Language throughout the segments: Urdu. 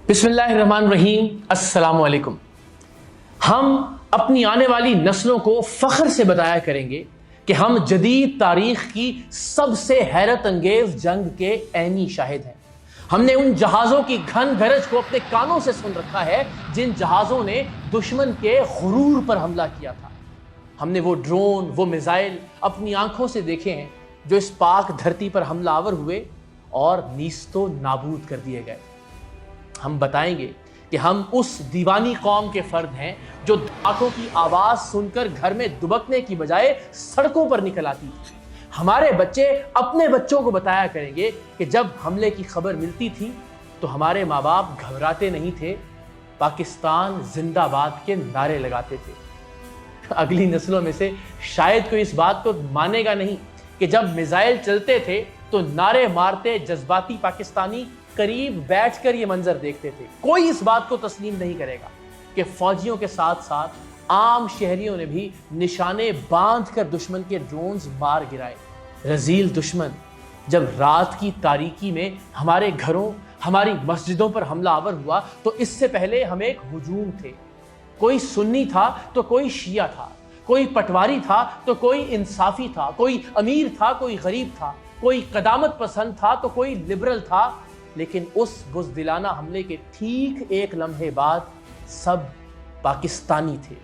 بسم اللہ الرحمن الرحیم۔ السلام علیکم۔ ہم اپنی آنے والی نسلوں کو فخر سے بتایا کریں گے کہ ہم جدید تاریخ کی سب سے حیرت انگیز جنگ کے عینی شاہد ہیں۔ ہم نے ان جہازوں کی گھن گرج کو اپنے کانوں سے سن رکھا ہے جن جہازوں نے دشمن کے غرور پر حملہ کیا تھا۔ ہم نے وہ ڈرون، وہ میزائل اپنی آنکھوں سے دیکھے ہیں جو اس پاک دھرتی پر حملہ آور ہوئے اور نیست و نابود کر دیے گئے۔ ہم بتائیں گے کہ ہم اس دیوانی قوم کے فرد ہیں جو دھماکوں کی آواز سن کر گھر میں دبکنے کی بجائے سڑکوں پر نکل آتی تھی۔ ہمارے بچے اپنے بچوں کو بتایا کریں گے کہ جب حملے کی خبر ملتی تھی تو ہمارے ماں باپ گھبراتے نہیں تھے، پاکستان زندہ باد کے نعرے لگاتے تھے۔ اگلی نسلوں میں سے شاید کوئی اس بات کو مانے گا نہیں کہ جب میزائل چلتے تھے تو نعرے مارتے جذباتی پاکستانی قریب بیٹھ کر یہ منظر دیکھتے تھے۔ کوئی اس بات کو تسلیم نہیں کرے گا کہ فوجیوں کے ساتھ ساتھ عام شہریوں نے بھی نشانے باندھ کر دشمن کے ڈرونز مار گرائے۔ رذیل دشمن جب رات کی تاریکی میں ہمارے گھروں، ہماری مسجدوں پر حملہ آور ہوا تو اس سے پہلے ہم ایک ہجوم تھے۔ کوئی سنی تھا تو کوئی شیعہ تھا، کوئی پٹواری تھا تو کوئی انصافی تھا، کوئی امیر تھا، کوئی غریب تھا، کوئی قدامت پسند تھا تو کوئی لبرل تھا، لیکن اس بزدلانہ حملے کے ٹھیک ایک لمحے بعد سب پاکستانی تھے۔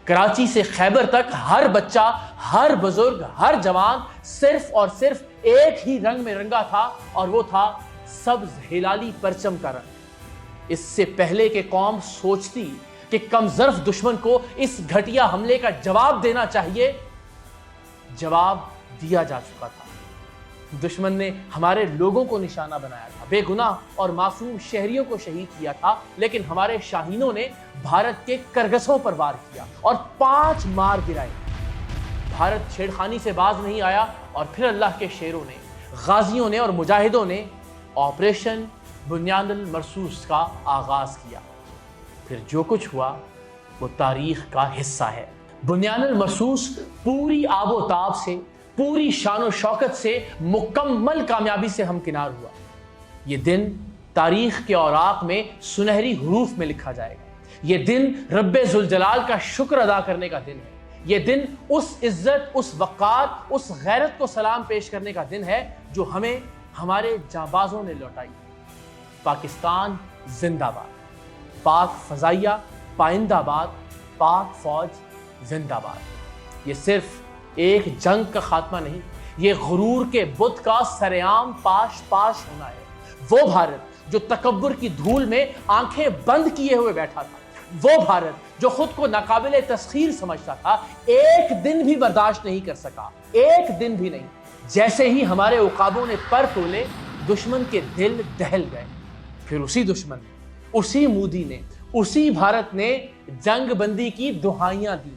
کراچی سے خیبر تک ہر بچہ، ہر بزرگ، ہر جوان صرف اور صرف ایک ہی رنگ میں رنگا تھا اور وہ تھا سبز ہلالی پرچم کا رنگ۔ اس سے پہلے کہ قوم سوچتی کہ کم ظرف دشمن کو اس گھٹیا حملے کا جواب دینا چاہیے، جواب دیا جا چکا تھا۔ دشمن نے ہمارے لوگوں کو نشانہ بنایا تھا، بے گناہ اور معصوم شہریوں کو شہید کیا تھا، لیکن ہمارے شاہینوں نے بھارت کے کرگسوں پر وار کیا اور 5 مار گرائے۔ بھارت چھیڑخانی سے باز نہیں آیا اور پھر اللہ کے شیروں نے، غازیوں نے اور مجاہدوں نے آپریشن بنیان المرصوص کا آغاز کیا۔ پھر جو کچھ ہوا وہ تاریخ کا حصہ ہے۔ بنیان المرصوص پوری آب و تاب سے، پوری شان و شوکت سے، مکمل کامیابی سے ہمکنار ہوا۔ یہ دن تاریخ کے اوراق میں سنہری حروف میں لکھا جائے گا۔ یہ دن رب ذوالجلال کا شکر ادا کرنے کا دن ہے۔ یہ دن اس عزت، اس وقار، اس غیرت کو سلام پیش کرنے کا دن ہے جو ہمیں ہمارے جانبازوں نے لوٹائی۔ پاکستان زندہ باد، پاک فضائیہ پائندہ باد، پاک فوج زندہ باد۔ یہ صرف ایک جنگ کا خاتمہ نہیں، یہ غرور کے بت کا سرعام پاش ہونا ہے۔ وہ بھارت جو تکبر کی دھول میں آنکھیں بند کیے ہوئے بیٹھا تھا، وہ بھارت جو خود کو ناقابل تسخیر سمجھتا تھا، ایک دن بھی برداشت نہیں کر سکا، ایک دن بھی نہیں۔ جیسے ہی ہمارے عقابوں نے پر تولے، دشمن کے دل دہل گئے۔ پھر اسی دشمن نے، اسی مودی نے، اسی بھارت نے جنگ بندی کی دہائیاں دی۔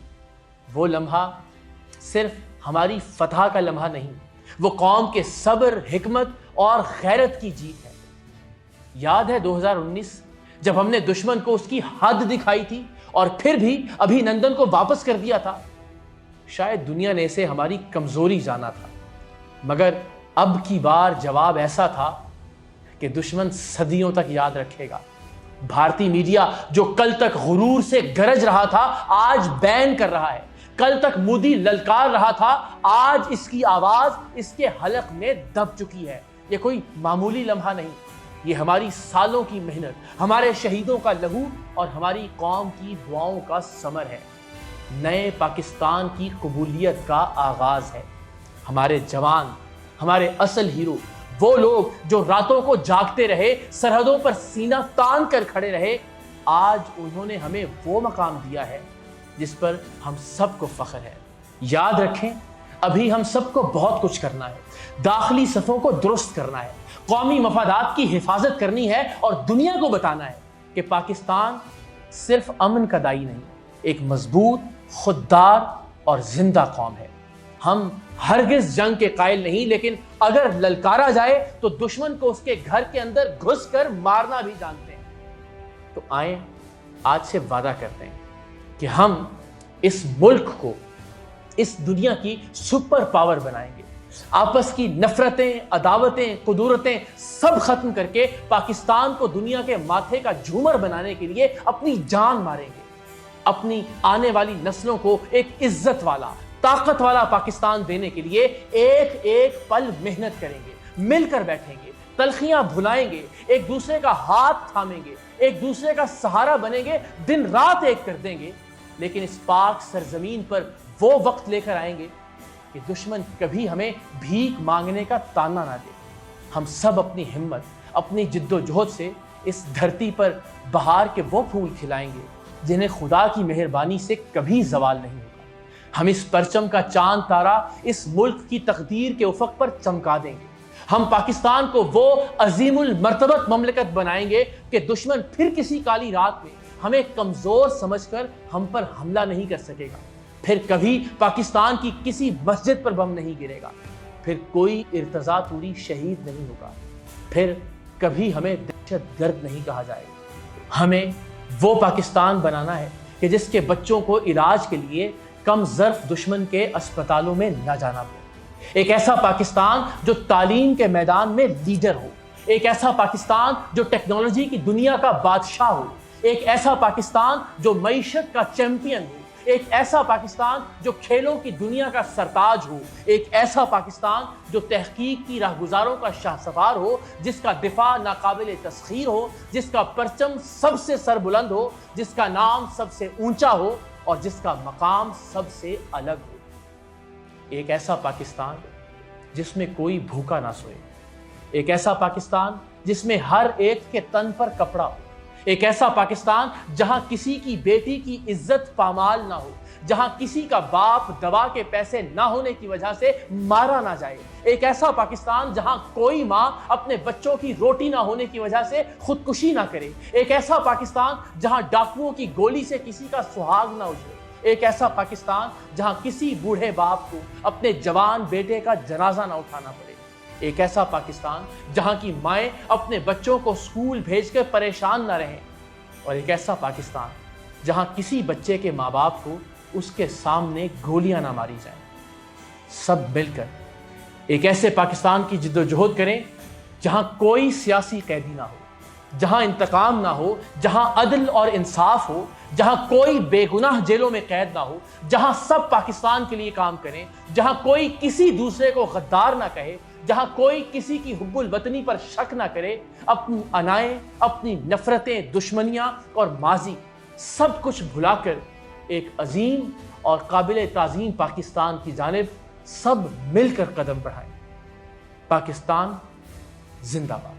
وہ لمحہ صرف ہماری فتح کا لمحہ نہیں، وہ قوم کے صبر، حکمت اور غیرت کی جیت ہے۔ یاد ہے 2019 جب ہم نے دشمن کو اس کی حد دکھائی تھی اور پھر بھی ابھی نندن کو واپس کر دیا تھا؟ شاید دنیا نے اسے ہماری کمزوری جانا تھا، مگر اب کی بار جواب ایسا تھا کہ دشمن صدیوں تک یاد رکھے گا۔ بھارتی میڈیا جو کل تک غرور سے گرج رہا تھا، آج بین کر رہا ہے۔ کل تک مودی للکار رہا تھا، آج اس کی آواز اس کے حلق میں دب چکی ہے۔ یہ کوئی معمولی لمحہ نہیں، یہ ہماری سالوں کی محنت، ہمارے شہیدوں کا لہو اور ہماری قوم کی دعاؤں کا ثمر ہے۔ نئے پاکستان کی قبولیت کا آغاز ہے۔ ہمارے جوان، ہمارے اصل ہیرو، وہ لوگ جو راتوں کو جاگتے رہے، سرحدوں پر سینہ تان کر کھڑے رہے، آج انہوں نے ہمیں وہ مقام دیا ہے جس پر ہم سب کو فخر ہے۔ یاد رکھیں، ابھی ہم سب کو بہت کچھ کرنا ہے۔ داخلی صفوں کو درست کرنا ہے، قومی مفادات کی حفاظت کرنی ہے اور دنیا کو بتانا ہے کہ پاکستان صرف امن کا دائی نہیں، ایک مضبوط، خوددار اور زندہ قوم ہے۔ ہم ہرگز جنگ کے قائل نہیں، لیکن اگر للکارا جائے تو دشمن کو اس کے گھر کے اندر گھس کر مارنا بھی جانتے ہیں۔ تو آئیں آج سے وعدہ کرتے ہیں کہ ہم اس ملک کو اس دنیا کی سپر پاور بنائیں گے، آپس کی نفرتیں، عداوتیں، قدورتیں سب ختم کر کے پاکستان کو دنیا کے ماتھے کا جھومر بنانے کے لیے اپنی جان ماریں گے۔ اپنی آنے والی نسلوں کو ایک عزت والا، طاقت والا پاکستان دینے کے لیے ایک ایک پل محنت کریں گے، مل کر بیٹھیں گے، تلخیاں بھلائیں گے، ایک دوسرے کا ہاتھ تھامیں گے، ایک دوسرے کا سہارا بنیں گے، دن رات ایک کر دیں گے۔ لیکن اس پاک سرزمین پر وہ وقت لے کر آئیں گے کہ دشمن کبھی ہمیں بھیک مانگنے کا تانا نہ دے۔ ہم سب اپنی ہمت، اپنی جد و جہد سے اس دھرتی پر بہار کے وہ پھول کھلائیں گے جنہیں خدا کی مہربانی سے کبھی زوال نہیں ہوگا۔ ہم اس پرچم کا چاند تارا اس ملک کی تقدیر کے افق پر چمکا دیں گے۔ ہم پاکستان کو وہ عظیم المرتبت مملکت بنائیں گے کہ دشمن پھر کسی کالی رات میں ہمیں کمزور سمجھ کر ہم پر حملہ نہیں کر سکے گا۔ پھر کبھی پاکستان کی کسی مسجد پر بم نہیں گرے گا۔ پھر کوئی ارتضیٰ طوری شہید نہیں ہوگا۔ پھر کبھی ہمیں دہشت گرد نہیں کہا جائے گا۔ ہمیں وہ پاکستان بنانا ہے کہ جس کے بچوں کو علاج کے لیے کم ظرف دشمن کے اسپتالوں میں نہ جانا پڑے۔ ایک ایسا پاکستان جو تعلیم کے میدان میں لیڈر ہو، ایک ایسا پاکستان جو ٹیکنالوجی کی دنیا کا بادشاہ ہو، ایک ایسا پاکستان جو معیشت کا چیمپئن ہو، ایک ایسا پاکستان جو کھیلوں کی دنیا کا سرتاج ہو، ایک ایسا پاکستان جو تحقیق کی راہگزاروں کا شاہ سوار ہو، جس کا دفاع ناقابل تسخیر ہو، جس کا پرچم سب سے سر بلند ہو، جس کا نام سب سے اونچا ہو اور جس کا مقام سب سے الگ ہو۔ ایک ایسا پاکستان جس میں کوئی بھوکا نہ سوئے، ایک ایسا پاکستان جس میں ہر ایک کے تن پر کپڑا ہو، ایک ایسا پاکستان جہاں کسی کی بیٹی کی عزت پامال نہ ہو، جہاں کسی کا باپ دوا کے پیسے نہ ہونے کی وجہ سے مارا نہ جائے، ایک ایسا پاکستان جہاں کوئی ماں اپنے بچوں کی روٹی نہ ہونے کی وجہ سے خودکشی نہ کرے، ایک ایسا پاکستان جہاں ڈاکوؤں کی گولی سے کسی کا سہاگ نہ اجڑے، ایک ایسا پاکستان جہاں کسی بوڑھے باپ کو اپنے جوان بیٹے کا جنازہ نہ اٹھانا پڑے، ایک ایسا پاکستان جہاں کی مائیں اپنے بچوں کو اسکول بھیج کے پریشان نہ رہیں، اور ایک ایسا پاکستان جہاں کسی بچے کے ماں باپ کو اس کے سامنے گولیاں نہ ماری جائیں۔ سب مل کر ایک ایسے پاکستان کی جد و جہد کریں جہاں کوئی سیاسی قیدی نہ ہو، جہاں انتقام نہ ہو، جہاں عدل اور انصاف ہو، جہاں کوئی بے گناہ جیلوں میں قید نہ ہو، جہاں سب پاکستان کے لیے کام کریں، جہاں کوئی کسی دوسرے کو غدار نہ کہے، جہاں کوئی کسی کی حب الوطنی پر شک نہ کرے، اپنی انائیں، اپنی نفرتیں، دشمنیاں اور ماضی سب کچھ بھلا کر ایک عظیم اور قابل تعظیم پاکستان کی جانب سب مل کر قدم بڑھائیں۔ پاکستان زندہ باد۔